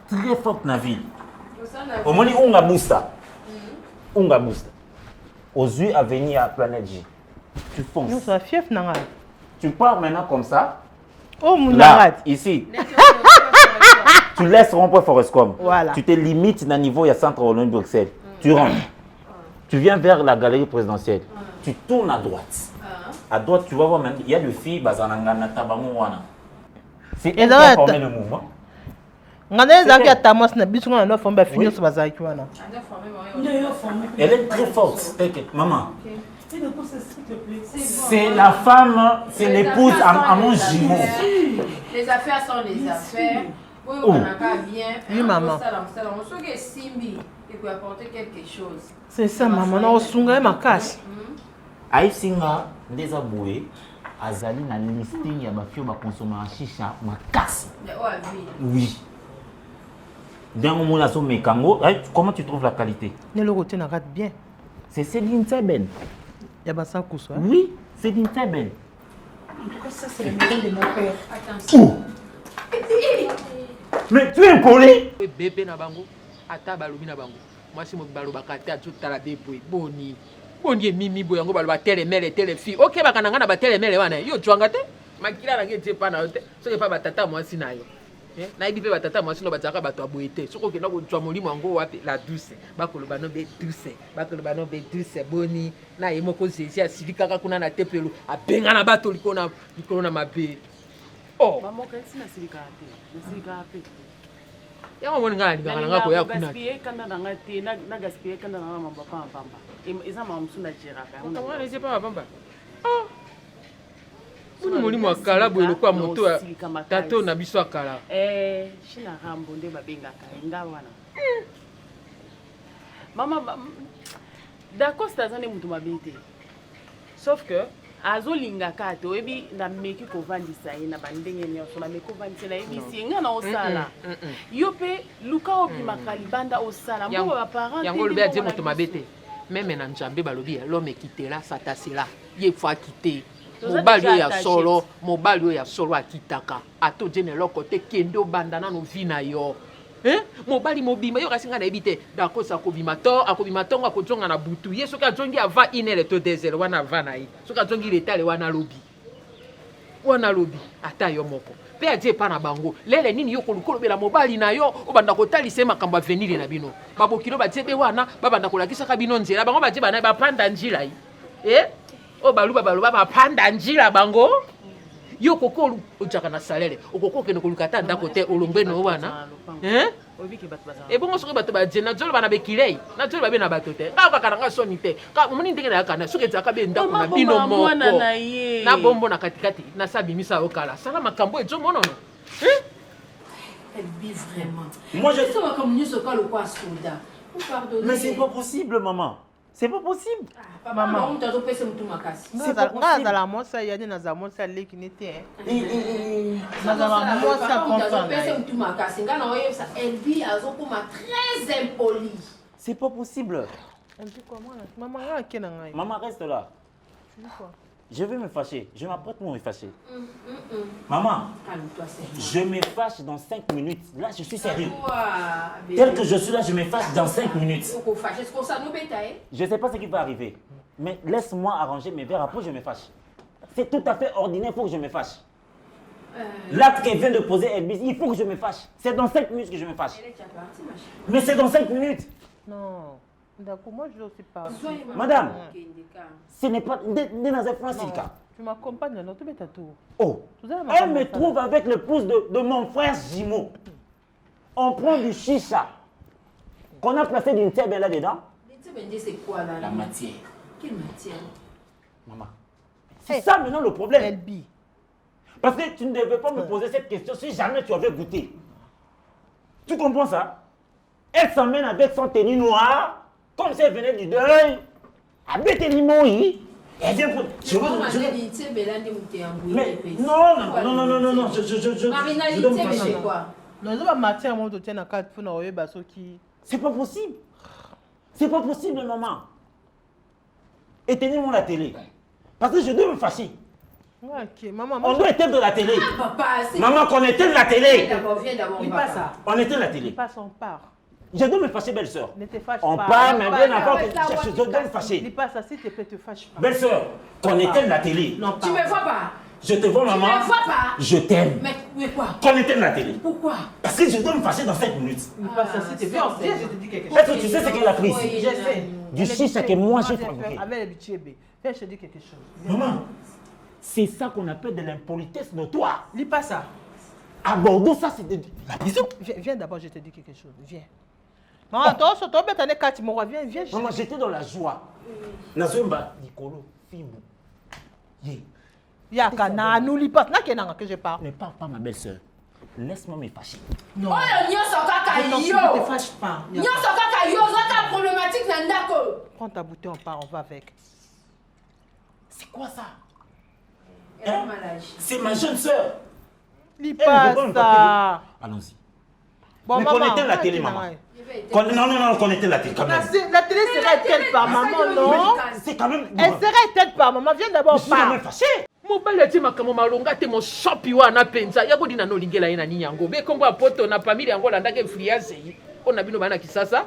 [SPEAKER 2] Très forte na ville. Au moins, on a boosta. On a boosta. Aux yeux à venir à Planète J. Tu fonces.
[SPEAKER 1] Nous sommes fiefs, Nanga.
[SPEAKER 2] Tu pars maintenant comme ça.
[SPEAKER 1] Oh, mon
[SPEAKER 2] Là,
[SPEAKER 1] arrête.
[SPEAKER 2] ici. Tu laisses rond-point Forestcom.
[SPEAKER 1] Voilà.
[SPEAKER 2] Tu te limites dans le niveau, il y a centre Wallonie Bruxelles. Tu rentres. Tu viens vers la galerie présidentielle. Tu tournes à droite. À droite, tu vas voir même, il y a des filles, Bazanangana, Tabamouana. C'est elle qui a formé le mouvement.
[SPEAKER 1] Elle
[SPEAKER 2] est très forte. Maman. C'est la femme, c'est l'épouse à mon jumeau.
[SPEAKER 8] Les affaires sont les affaires. Oui, on a qu'à bien.
[SPEAKER 1] Oui, maman.
[SPEAKER 8] On sait que Simbi, il peut apporter quelque chose.
[SPEAKER 1] C'est ça, maman. On a ma casse.
[SPEAKER 2] Aïsinga, des aboués, Azali na listing ya bafio ba consommer chicha makasi. Oui. Dans mon asso mekango, comment tu trouves la qualité?
[SPEAKER 1] Ne le côté n'a bien.
[SPEAKER 2] C'est Céline Teben.
[SPEAKER 1] Il y a pas ça cousin.
[SPEAKER 2] Oui, Céline Teben.
[SPEAKER 3] En tout cas, ça c'est le maison de mon père.
[SPEAKER 2] Attention. Mais tu es un collé.
[SPEAKER 4] Bébé na bango, ata balobi na bango. Moi si mo baloba kate a tout la debout boni. Boni mimi boyango baloba tele mele tele fi. OK bakananga na ba tele mele wana. Yo twanga te. Makila na ngete pa na te. So ke pa batata moi si na yo. Na ibi pe batata moi si no bataka bato aboyete. So ko ke na ko twa molimo ngo wapi la douce. Bakoloba no be douce. Bakoloba no be douce boni. Na yemo ko sesi asifika ka kuna na tepelo. Abenga na bato likona na mabe. Oh,
[SPEAKER 7] maman quand c'est na silika pe.
[SPEAKER 4] Ya moni ngala ngala ngako ya kuna.
[SPEAKER 7] Gaspiller kanda na ngate na gaspiller kanda na mama papa. Eza mama msuna jeraka.
[SPEAKER 4] Comment ne sais pas papa. Ah. Moni molimo akala boyelo kwa moto ya tato na biso akala.
[SPEAKER 7] Shina rambo nde babengaka nga wana. Mama d'accord c'est azane mutu mabete. Sauf que azolinga kate oyebi na meki kovandisa ye na bandenge nyonso na meki kovandisa na yebisi nga na osala yo pe luka obimaka libanda osala mbo baparent
[SPEAKER 4] yango lobi adie moto mabe te meme na nzambe balobi l'homme quittera s'attassera ye faut quitter mobali oyo ya solo mobali oyo ya solo akitaka atodie na eloko te kende obanda nano vi na yo mobali mobima yo kasi nga na yebi te dakosa akobima ntongo akojonga na butu ye soki ajongi ava 1h to 2h wana ava na ye soki ajongi letale wana lobi ata yo moko mpe adie epa na bango lele nini yo kolobela mobali na yo obanda kotalisa ye makambo avenir na bino babokilo badie be wana babanda kolakisaka bino nzela bango badie bana bapanda njila ye o baluba baloba bapanda njila bango yo koko ojaka na salaire okoko kene kolukata ndako te olongwe no wana ebongo soki bato badie na zolo bana bekilei na zolo babe na bato te kaka nanga soni te moni ndenge na yakana soki ezaka be ndako na bino moko na bombo na katikati na sabimisa okala sala makambo ezomonono
[SPEAKER 8] Elle vit vraiment.
[SPEAKER 2] Moi je
[SPEAKER 8] sais comme nous ce cas le quoi soda.
[SPEAKER 2] Mais c'est pas possible maman. C'est pas possible.
[SPEAKER 8] Maman, on t'a repéré ce mouton makasi.
[SPEAKER 1] C'est pas possible. La mossa y a des nazamosa l'équinité. Nazamosa comprend.
[SPEAKER 8] Elle vit à Zokuma très impolie.
[SPEAKER 2] C'est pas possible.
[SPEAKER 1] Elle dit comment maman
[SPEAKER 2] Maman reste là.
[SPEAKER 1] Tu dis quoi?
[SPEAKER 2] Je vais me fâcher. Je m'apprête pour me fâcher. Maman, je me fâche dans 5 minutes. Là, je suis sérieux. Tel que je suis là, je me fâche dans 5 minutes. Je ne sais pas ce qui va arriver. Mais laisse-moi arranger mes verres après, je me fâche. C'est tout à fait ordinaire, il faut que je me fâche. L'acte qu'elle vient de poser, il faut que je me fâche. C'est dans 5 minutes que je me fâche. Mais c'est dans 5 minutes.
[SPEAKER 1] Non. D'accord, moi je ne sais pas.
[SPEAKER 2] Madame, ce n'est pas dans un France.
[SPEAKER 1] Tu m'accompagnes, non, tu mets ta tour.
[SPEAKER 2] Oh, elle me trouve avec l'épouse de mon frère Jimo. On prend du chicha qu'on a placé d'une table là-dedans.
[SPEAKER 8] C'est quoi là?
[SPEAKER 2] La matière.
[SPEAKER 8] Quelle matière?
[SPEAKER 2] Maman, c'est ça maintenant le problème.
[SPEAKER 1] Elle bille.
[SPEAKER 2] Parce que tu ne devais pas me poser cette question si jamais tu avais goûté. Tu comprends ça? Elle s'emmène avec son tenue noire. Comme si elle venait du deuil, avec tes limons, elle vient pour... Mais non, je dois me fâcher. C'est pas possible. C'est pas possible, maman. Éteignez-moi la télé. Parce que je dois me fâcher.
[SPEAKER 1] Ok, maman.
[SPEAKER 2] On doit éteindre la télé.
[SPEAKER 8] Papa, c'est...
[SPEAKER 2] Maman, qu'on éteigne la télé.
[SPEAKER 8] Viens d'abord.
[SPEAKER 1] Il passe ça.
[SPEAKER 2] On éteint la télé.
[SPEAKER 1] Il passe, on part.
[SPEAKER 2] Je dois me fâcher, belle-sœur.
[SPEAKER 1] Ne te fâche
[SPEAKER 2] On
[SPEAKER 1] pas.
[SPEAKER 2] part, mais bien avant que
[SPEAKER 8] ça,
[SPEAKER 2] je dois me fâcher.
[SPEAKER 1] Il passe, s'il te plaît, te fâche pas.
[SPEAKER 2] Belle-sœur, qu'on éteigne la télé.
[SPEAKER 1] Non,
[SPEAKER 8] Tu me vois pas?
[SPEAKER 2] Je te vois, maman.
[SPEAKER 8] Tu me vois pas?
[SPEAKER 2] Je t'aime.
[SPEAKER 8] Mais quoi?
[SPEAKER 2] Qu'on éteigne la télé.
[SPEAKER 8] Pourquoi?
[SPEAKER 2] Parce que je dois me fâcher dans 5 minutes.
[SPEAKER 1] Il passe, s'il te plaît. Viens, je te dis quelque chose.
[SPEAKER 2] Est-ce que tu sais ce qu'est la crise?
[SPEAKER 8] Oui.
[SPEAKER 1] Je sais.
[SPEAKER 2] Du chiche que moi j'ai fabriqué.
[SPEAKER 1] Avec l'habitude, viens, je te dis quelque chose.
[SPEAKER 2] Maman, c'est ça qu'on appelle de l'impolitesse notoire.
[SPEAKER 1] Il passe ça.
[SPEAKER 2] À Bordeaux, ça c'est de la prison.
[SPEAKER 1] Viens d'abord, je te dis quelque chose. Viens. Maman, toi, sur toi, t'en es 4 mois. Viens.
[SPEAKER 2] Maman, j'étais dans la joie. Nazomba, Nicolo, Fimbo.
[SPEAKER 1] Yakana, nous li passe. N'a que je parle.
[SPEAKER 2] Ne parle pas, ma belle-sœur. Laisse-moi me fâcher.
[SPEAKER 1] Non.
[SPEAKER 8] Oh, nyonso kaka
[SPEAKER 1] Ne te
[SPEAKER 8] yo.
[SPEAKER 1] fâche pas.
[SPEAKER 8] Nyonso kaka yo, zaka problématique na ndako.
[SPEAKER 1] Prends ta bouteille, on part, on va avec.
[SPEAKER 2] C'est quoi ça?
[SPEAKER 8] Elle est malade.
[SPEAKER 2] C'est ma jeune sœur.
[SPEAKER 1] Il passe ça.
[SPEAKER 2] Allons-y.
[SPEAKER 1] Bon,
[SPEAKER 2] mais
[SPEAKER 1] maman,
[SPEAKER 2] qu'on éteint la
[SPEAKER 1] va,
[SPEAKER 2] télé,
[SPEAKER 1] tu
[SPEAKER 2] maman.
[SPEAKER 1] n'as
[SPEAKER 2] Non, qu'on éteint la télé quand même.
[SPEAKER 1] La télé sera éteinte par maman, non?
[SPEAKER 2] C'est quand même...
[SPEAKER 1] Elle sera éteinte par maman. Viens d'abord,
[SPEAKER 2] Je suis quand
[SPEAKER 1] part.
[SPEAKER 2] même fâché.
[SPEAKER 4] mobali ati makambo malonga te mosopi wana mpenza ya kodina nolingela ye na nini yango bekombo ya poto na famille yango olandaka influence yi mpona bino bana kisasa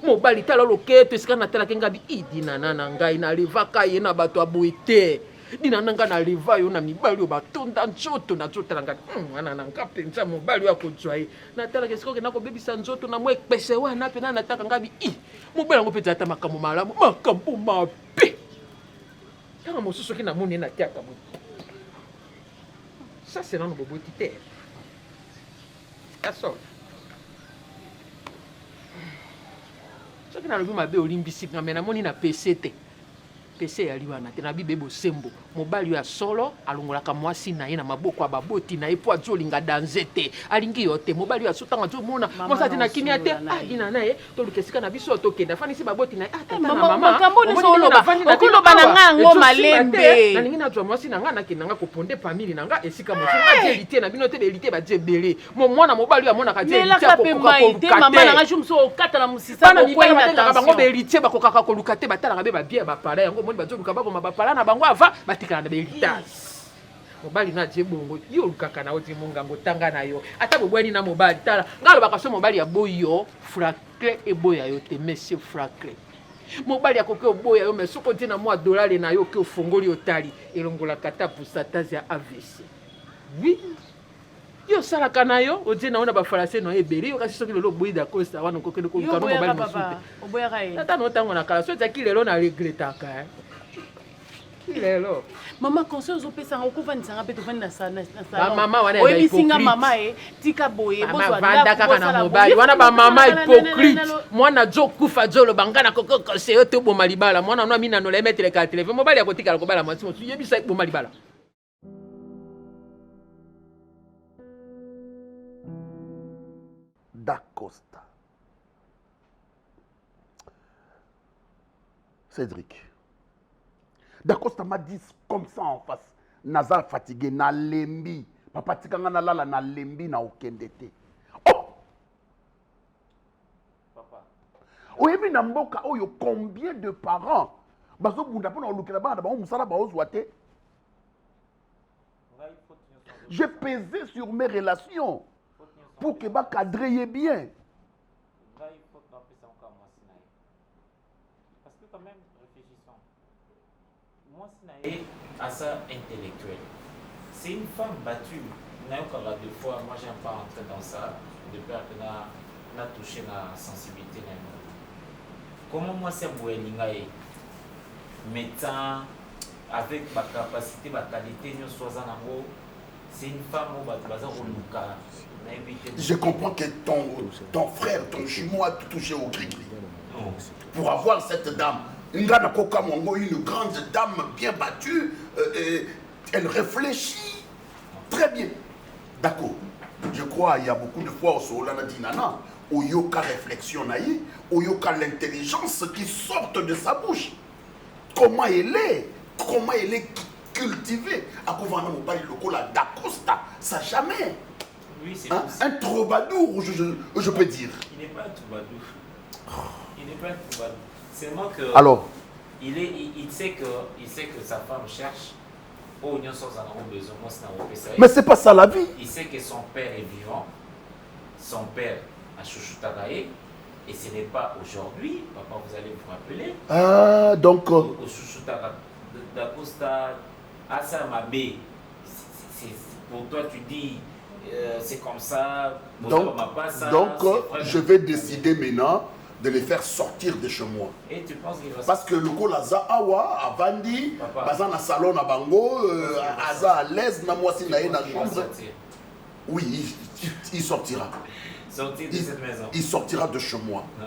[SPEAKER 4] mobali tala loketo esika natalaki ngabi idinana na ngai nalevaka ye na bato ya boye te dinana nga naleva yo na mibali oyo batonda nzoto nazotala ngabi wana na nga mpenza mobali oyo akozwa ye natalaka esika okenda kobebisa nzoto na mwa ekpese wana mpe na nataka ngabi mobali yango mpenza ata makambo malamu makambo mabe tanga mosusu oki namoni ye natiaka boye ça c'est dans le bobo tite ça soki nalobi mabe olimbisika me namoni na pese te pese yali wana te nabi be bosembo mobali oyo ya solo alongolaka mwasi na ye na maboko ya baboti na ye po azolinga danse te alingi yo te mobali oyo asutanga azomona mwasi ati na kimia te adina na ye toluka esika na biso tokende afanisi baboti na ye
[SPEAKER 7] makambo nyonso okoloba na nga yango malembe
[SPEAKER 4] nalingi nazwa mwasi na nga nakende nanga koponde famili na nga esika mosusu nga elite na bino te belite batie ebele mwana mobali oyo amonaka tie
[SPEAKER 7] melaka mpe mai te mama na nga ju mosu okata na mosisa
[SPEAKER 4] bokwei na bango belite bakokaka koluka te batalaka be babie bapara yango omoni bazoluka baboma bapara na bango ava batikala na belitage mobali na je bongo yo olukaka na oti mongango tanga na yo ata bobwani na mobali tala nga alobaka so mobali ya boyo fracre eboya yo te monsieur fracre mobali akoki oboya yo mais soki otie na mwa dolare na yo oki ofongoli otali elongolaka ta pourcentage ya AVC oui yo osalaka na yo otie na yo na bafarase no ebele yo kasi soki lelo oboyi dakosa wana okokende koluka no mobali mosusu te ata no ntango na kala so etiaki lelo na regretaka lelo
[SPEAKER 7] mama conseil ozopesanga okovanisanga mpe tovandi na
[SPEAKER 4] bamama wana
[SPEAKER 7] oyebisinga mama tika boye
[SPEAKER 4] bavanda kaka na mobali wana bamama hypocrite mwana azokufa azoloba nga nakokokose yo te oboma libala mwana no aminanola emeteleka televe mobali akotikala kobala mwasi mosusu yebisa eboma libala
[SPEAKER 9] Da Costa. Cédric. Da Costa m'a dit comme ça en face. Nazar fatigué, na lembi. Papa tikanga na lala na lembi na okendete. Oh!
[SPEAKER 2] Papa.
[SPEAKER 9] Oyebi na mboka oyo combien de parents bazo bunda pona olukela bana ba musala ba ozwate. J'ai pesé sur mes relations pour que ba cadrer bien.
[SPEAKER 2] Parce que quand même, réfléchissons. Moi, c'est à ça intellectuel. C'est une femme battue. Deux fois, moi, j'aime pas entrer dans ça, de peur que n'a touché ma sensibilité. Comment moi, c'est Bouelingaï, mettant avec ma capacité, ma qualité, nous sommes en amour, c'est une femme qui va
[SPEAKER 9] Je comprends que ton frère, ton jumeau a tout touché au gris. Pour avoir cette dame, une grande dame bien battue, elle réfléchit très bien. D'accord. Je crois qu'il y a beaucoup de fois au Solana Dinana, où il y a réflexion, où il y a l'intelligence qui sort de sa bouche. Comment elle est cultivée. À quoi on parle de Da Costa, ça jamais.
[SPEAKER 2] Oui, c'est
[SPEAKER 9] un troubadour, je peux dire.
[SPEAKER 2] Il n'est pas un troubadour. Il n'est pas un troubadour. Seulement que.
[SPEAKER 9] Alors
[SPEAKER 2] il sait que sa femme cherche Oh, nous sommes en besoin.
[SPEAKER 9] Mais c'est pas ça la vie.
[SPEAKER 2] Il sait que son père est vivant. Son père a chouchou Tagaye. Et ce n'est pas aujourd'hui. Papa, vous allez vous rappeler.
[SPEAKER 9] Ah, donc...
[SPEAKER 2] Au chouchou d'Acosta, Asa Mabé. Pour toi, tu dis, c'est comme ça.
[SPEAKER 9] Donc, je vais décider maintenant de les faire sortir de chez moi.
[SPEAKER 2] Et tu penses qu'il va
[SPEAKER 9] Parce que le Kolaza Awa, Avandi, Bazan na salon na bango, Aza à l'aise, na moi si na chambre. Oui, il sortira.
[SPEAKER 2] Sortir de cette maison.
[SPEAKER 9] Il sortira de chez moi.
[SPEAKER 2] Non.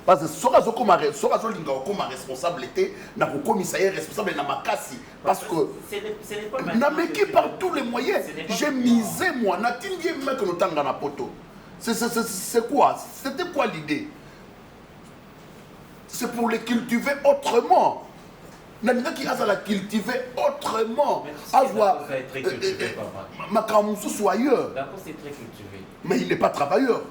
[SPEAKER 9] Parce que Sorazo Linga comme responsabilité, n'a pas commissariat responsable na makasi. Parce que n'a méqué par tous les moyens. J'ai misé moi, n'a tingi mec no tanga na poto. C'est quoi? C'était quoi l'idée? C'est pour les cultiver autrement. N'a qui a la cultiver autrement. Makamoussou soit ailleurs.
[SPEAKER 2] D'accord, c'est très cultivé.
[SPEAKER 9] Mais il n'est pas travailleur.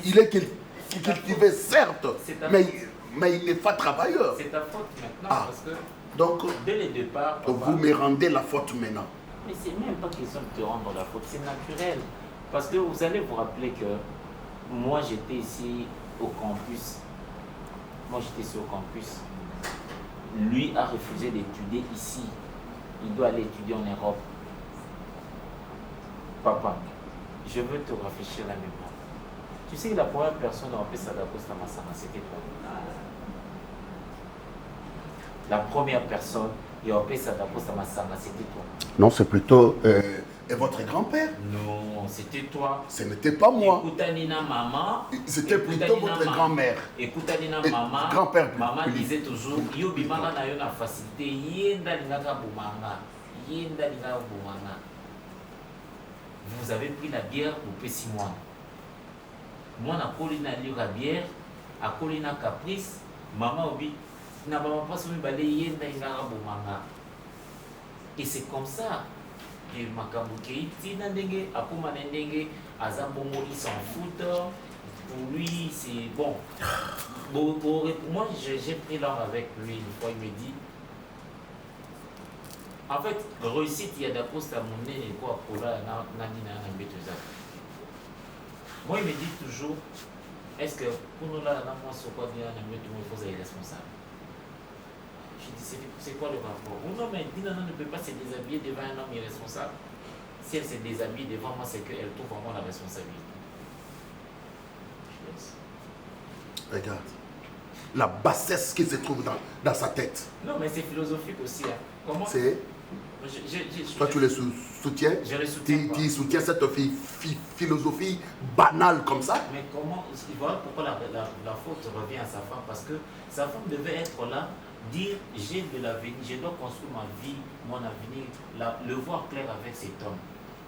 [SPEAKER 9] Il est cultivé, certes, mais il n'est pas travailleur.
[SPEAKER 2] C'est ta faute maintenant, parce que
[SPEAKER 9] donc,
[SPEAKER 2] dès le départ...
[SPEAKER 9] vous me rendez la faute maintenant.
[SPEAKER 2] Mais c'est même pas question de te rendre la faute, c'est naturel. Parce que vous allez vous rappeler que moi j'étais ici au campus. Lui a refusé d'étudier ici. Il doit aller étudier en Europe. Papa, je veux te rafraîchir la mémoire. Tu sais que la première personne à appeler Sadakosta Massana, c'était toi. La première personne qui a appelé Sadakosta Massana, c'était toi.
[SPEAKER 9] Non, c'est plutôt votre grand-père.
[SPEAKER 2] Non, c'était toi.
[SPEAKER 9] Ce n'était pas moi.
[SPEAKER 2] Écoute-Nina maman.
[SPEAKER 9] C'était plutôt votre grand-mère.
[SPEAKER 2] Écoute-Nina maman.
[SPEAKER 9] Grand-père.
[SPEAKER 2] Maman disait toujours, yo bimanga na yo na facilité, yenda lingaka boumanga. Yenda lingaka boumanga. Vous avez pris la bière pour Pessimouane. Moi, na colina lira bière, à colina caprice, maman obi, na maman pas soumi balé yenda lingaka boumanga. Et c'est comme ça. Et Makambuke, Tina Ndenge, Akuma Ndenge, Azabongo, il s'en fout. Pour lui, c'est bon. Moi, j'ai pris l'heure avec lui une fois, il me dit. En fait, réussite, il y a d'Acosta Moune et quoi pour là, Nadina Nambetouza. Moi, il me dit toujours, est-ce que pour nous là, moi, ce quoi dire, il faut être responsable. Je dis, c'est quoi le rapport? Non, mais Dina ne peut pas se déshabiller devant un homme irresponsable. Si elle se déshabille devant moi, c'est qu'elle trouve vraiment la responsabilité.
[SPEAKER 9] Regarde, la bassesse qui se trouve dans sa tête.
[SPEAKER 2] Non, mais c'est philosophique aussi. Hein. Comment
[SPEAKER 9] c'est... Toi, tu le soutiens?
[SPEAKER 2] Je le soutiens.
[SPEAKER 9] Tu soutiens cette philosophie banale comme ça?
[SPEAKER 2] Mais comment? Voilà pourquoi la faute revient à sa femme. Parce que sa femme devait être là, dire j'ai de l'avenir, je dois construire ma vie, mon avenir, le voir clair avec cet homme.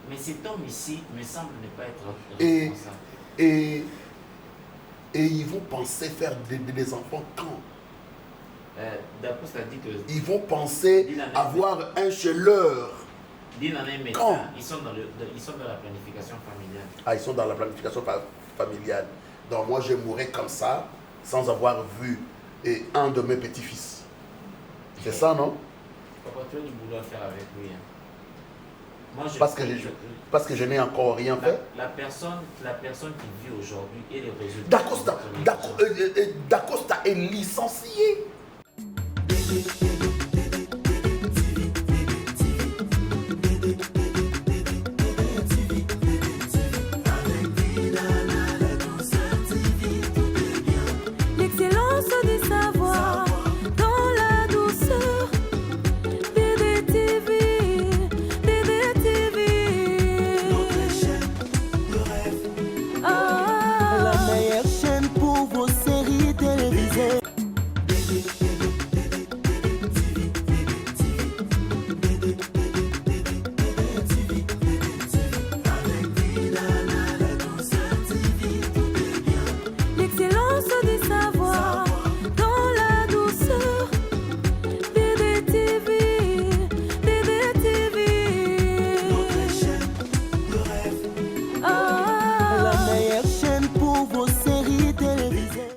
[SPEAKER 2] Mais cet homme ici me semble ne pas être responsable.
[SPEAKER 9] Et ils vont penser faire des enfants quand?
[SPEAKER 2] D'après ça dit que...
[SPEAKER 9] Ils vont penser avoir un chez leur. Quand?
[SPEAKER 2] Ils sont dans la planification familiale.
[SPEAKER 9] Ah, ils sont dans la planification familiale. Donc moi, je mourrai comme ça, sans avoir vu un de mes petits-fils. C'est ça, non?
[SPEAKER 2] Papa, tu as du boulot à faire avec lui. Hein. Moi,
[SPEAKER 9] parce que je n'ai encore rien fait.
[SPEAKER 2] La personne qui vit aujourd'hui et les résultats...
[SPEAKER 9] D'Acosta est licencié.